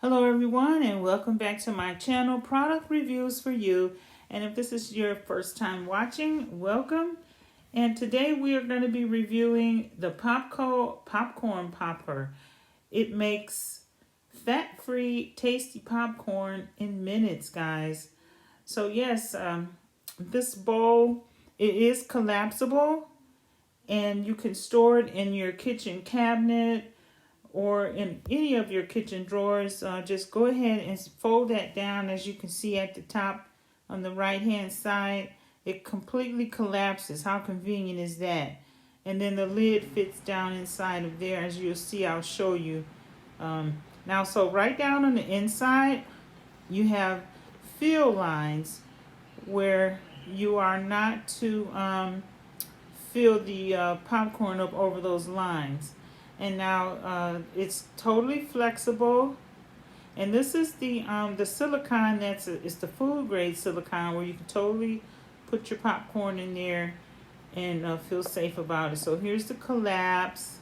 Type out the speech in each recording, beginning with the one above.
Hello everyone and welcome back to my channel, Product Reviews for You. And if this is your first time watching, welcome. And today we are going to be reviewing the Popco Popcorn Popper. It makes fat-free, tasty popcorn in minutes, guys. So yes, this bowl, it is collapsible and you can store it in your kitchen cabinet or in any of your kitchen drawers. Just go ahead and fold that down. As you can see at the top on the right hand side, it completely collapses. How convenient is that? And then the lid fits down inside of there. As you'll see, I'll show you. Now, so right down on the inside, you have fill lines where you are not to fill the popcorn up over those lines. And now it's totally flexible, and this is the silicone it's the food grade silicone where you can totally put your popcorn in there and feel safe about it. So here's the collapse,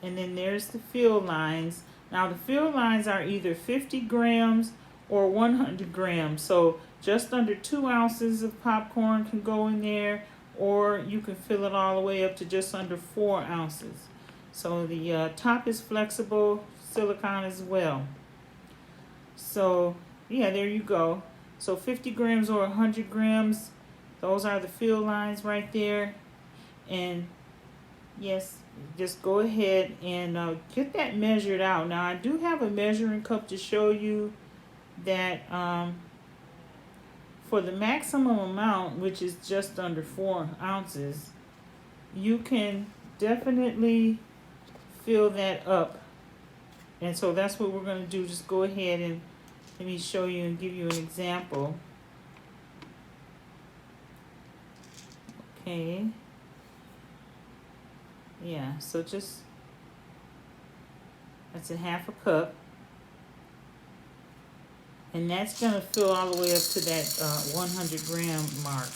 and then there's the fill lines. Now the fill lines are either 50 grams or 100 grams, so just under 2 ounces of popcorn can go in there, or you can fill it all the way up to just under 4 ounces. So the top is flexible silicone as well. So yeah, there you go. So 50 grams or 100 grams, those are the fill lines right there. And yes, just go ahead and get that measured out. Now I do have a measuring cup to show you that for the maximum amount, which is just under 4 ounces, you can definitely fill that up. And so that's what we're going to do. Just go ahead and let me show you and give you an example. Okay. Yeah, so just, that's a half a cup. And that's going to fill all the way up to that 100 gram mark.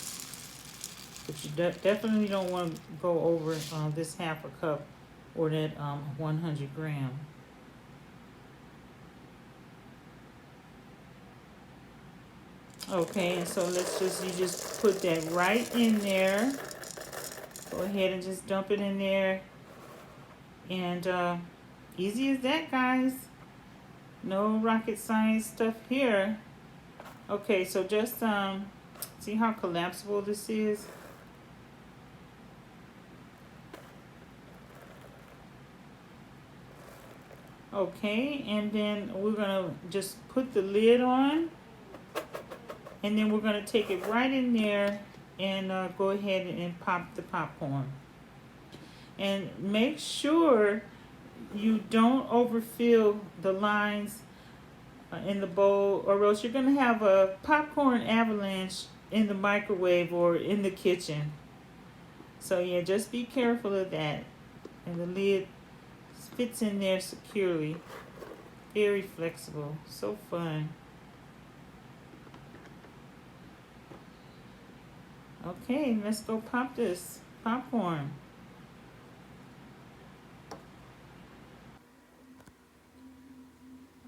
But you definitely don't want to go over this half a cup or that 100 gram. Okay, and so you just put that right in there. Go ahead and just dump it in there. And easy as that, guys. No rocket science stuff here. Okay, so just see how collapsible this is? Okay, and then we're gonna just put the lid on, and then we're gonna take it right in there and go ahead and pop the popcorn. And make sure you don't overfill the lines in the bowl, or else you're gonna have a popcorn avalanche in the microwave or in the kitchen. So yeah, just be careful of that. And the lid fits in there securely. Very flexible. So fun. Okay, let's go pop this popcorn.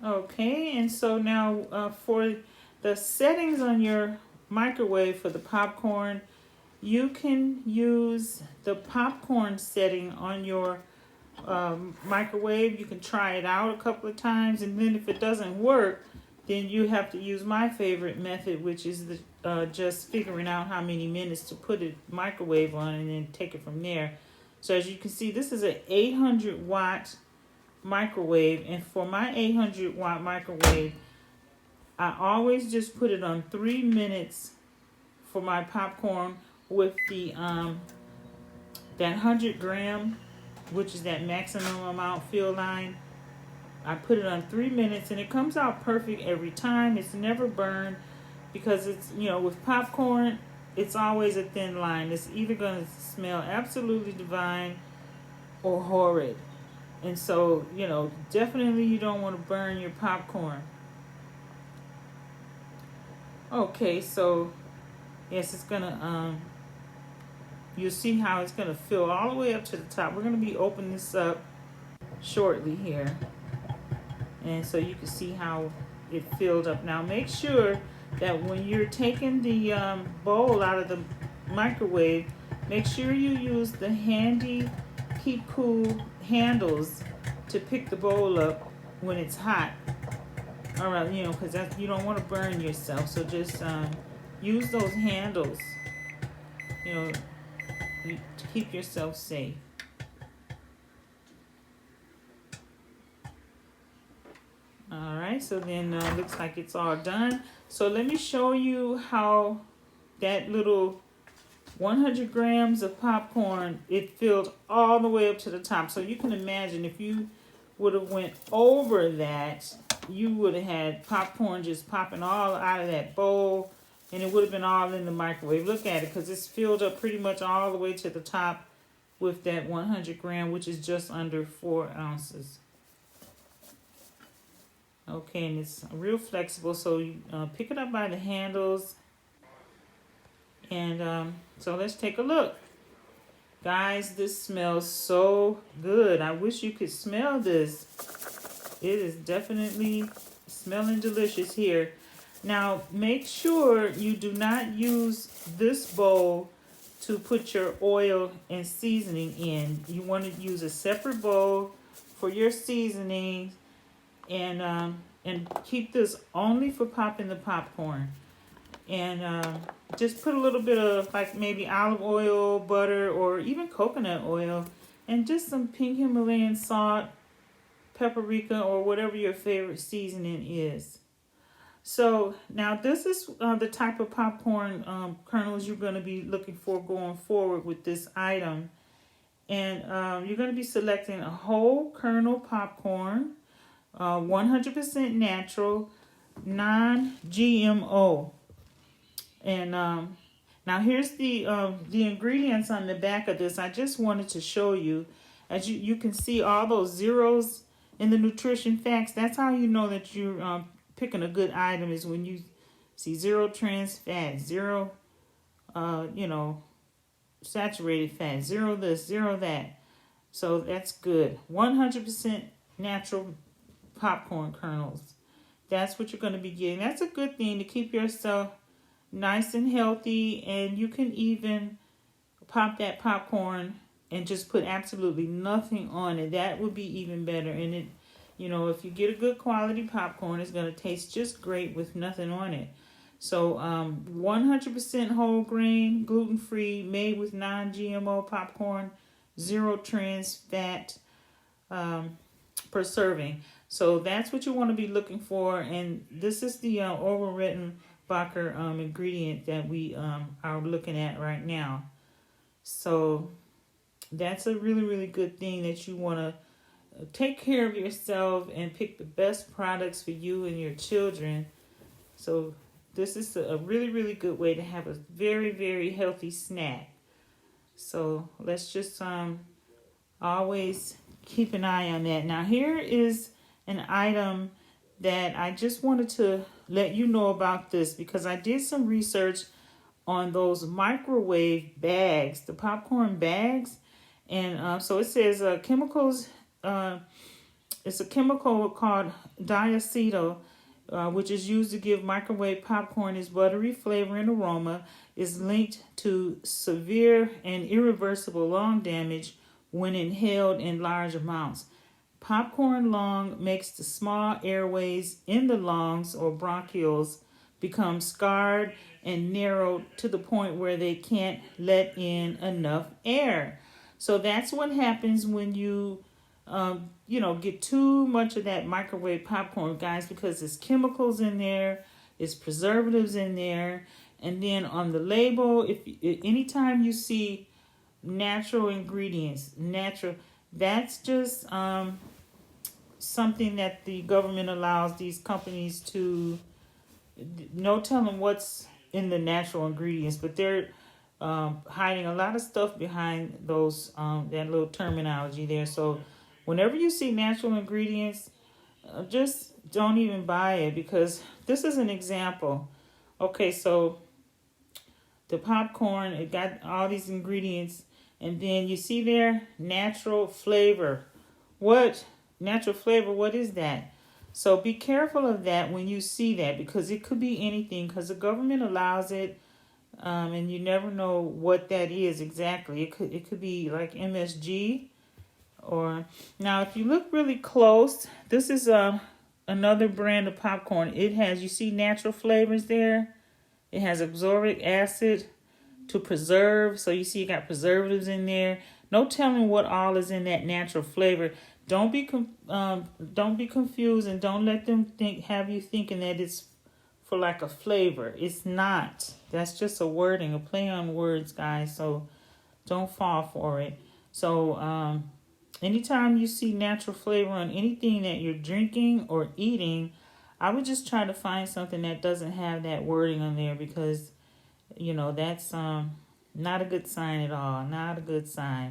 Okay, and so now for the settings on your microwave for the popcorn, you can use the popcorn setting on your microwave. You can try it out a couple of times, and then if it doesn't work, then you have to use my favorite method, which is just figuring out how many minutes to put a microwave on and then take it from there. So as you can see, this is an 800 watt microwave, and for my 800 watt microwave, I always just put it on 3 minutes for my popcorn with the that 100 gram, which is that maximum amount fill line. I put it on 3 minutes, and it comes out perfect every time. It's never burned, because it's, you know, with popcorn, it's always a thin line. It's either going to smell absolutely divine or horrid. And so, you know, definitely you don't want to burn your popcorn. Okay, so yes, it's gonna you'll see how it's gonna fill all the way up to the top. We're gonna be opening this up shortly here, And so you can see how it filled up. Now make sure that when you're taking the bowl out of the microwave, make sure you use the handy keep cool handles to pick the bowl up when it's hot. All right, you know, because you don't want to burn yourself. So just use those handles, you know, to keep yourself safe. All right, so then looks like it's all done. So let me show you how that little 100 grams of popcorn, it filled all the way up to the top. So you can imagine if you would have went over that, you would have had popcorn just popping all out of that bowl, and it would have been all in the microwave. Look at it, because it's filled up pretty much all the way to the top with that 100 gram, which is just under 4 ounces. Okay, and it's real flexible, so you pick it up by the handles. And so let's take a look. Guys, this smells so good. I wish you could smell this. It is definitely smelling delicious here. Now, make sure you do not use this bowl to put your oil and seasoning in. You want to use a separate bowl for your seasoning, and keep this only for popping the popcorn. And just put a little bit of like maybe olive oil, butter, or even coconut oil, and just some pink Himalayan salt, paprika, or whatever your favorite seasoning is. So now this is the type of popcorn kernels you're going to be looking for going forward with this item. And you're going to be selecting a whole kernel popcorn, 100% natural, non-GMO. And now here's the ingredients on the back of this. I just wanted to show you. As you can see all those zeros in the nutrition facts. That's how you know that you're picking a good item, is when you see 0 trans fat, 0 saturated fat, 0 this, 0 that. So that's good. 100% natural popcorn kernels. That's what you're going to be getting. That's a good thing to keep yourself nice and healthy. And you can even pop that popcorn and just put absolutely nothing on it. That would be even better. And it, you know, if you get a good quality popcorn, it's going to taste just great with nothing on it. So 100% whole grain, gluten-free, made with non-GMO popcorn, 0 trans fat per serving. So that's what you want to be looking for. And this is the overwritten Bacher ingredient that we are looking at right now. So that's a really, really good thing, that you want to take care of yourself and pick the best products for you and your children. So this is a really, really good way to have a very, very healthy snack. So let's just always keep an eye on that. Now here is an item that I just wanted to let you know about this, because I did some research on those microwave bags, the popcorn bags. And so it says chemicals, it's a chemical called diacetyl, which is used to give microwave popcorn its buttery flavor and aroma, is linked to severe and irreversible lung damage when inhaled in large amounts. Popcorn lung makes the small airways in the lungs or bronchioles become scarred and narrowed to the point where they can't let in enough air. So that's what happens when you get too much of that microwave popcorn, guys, because there's chemicals in there, there's preservatives in there. And then on the label, if anytime you see natural ingredients, that's just something that the government allows these companies to, no telling what's in the natural ingredients, but they're hiding a lot of stuff behind those that little terminology there. So whenever you see natural ingredients, just don't even buy it, because this is an example. Okay, so the popcorn, it got all these ingredients, and then you see there, natural flavor. What natural flavor? What is that? So be careful of that when you see that, because it could be anything, because the government allows it, and you never know what that is exactly. It could be like MSG, or now if you look really close, this is another brand of popcorn. It has, you see natural flavors there. It has ascorbic acid to preserve. So you see it got preservatives in there. No telling what all is in that natural flavor. Don't be confused, and don't let them have you thinking that it's for like a flavor. It's not. That's just a wording, a play on words, guys. So don't fall for it. So anytime you see natural flavor on anything that you're drinking or eating, I would just try to find something that doesn't have that wording on there, because that's not a good sign at all. Not a good sign.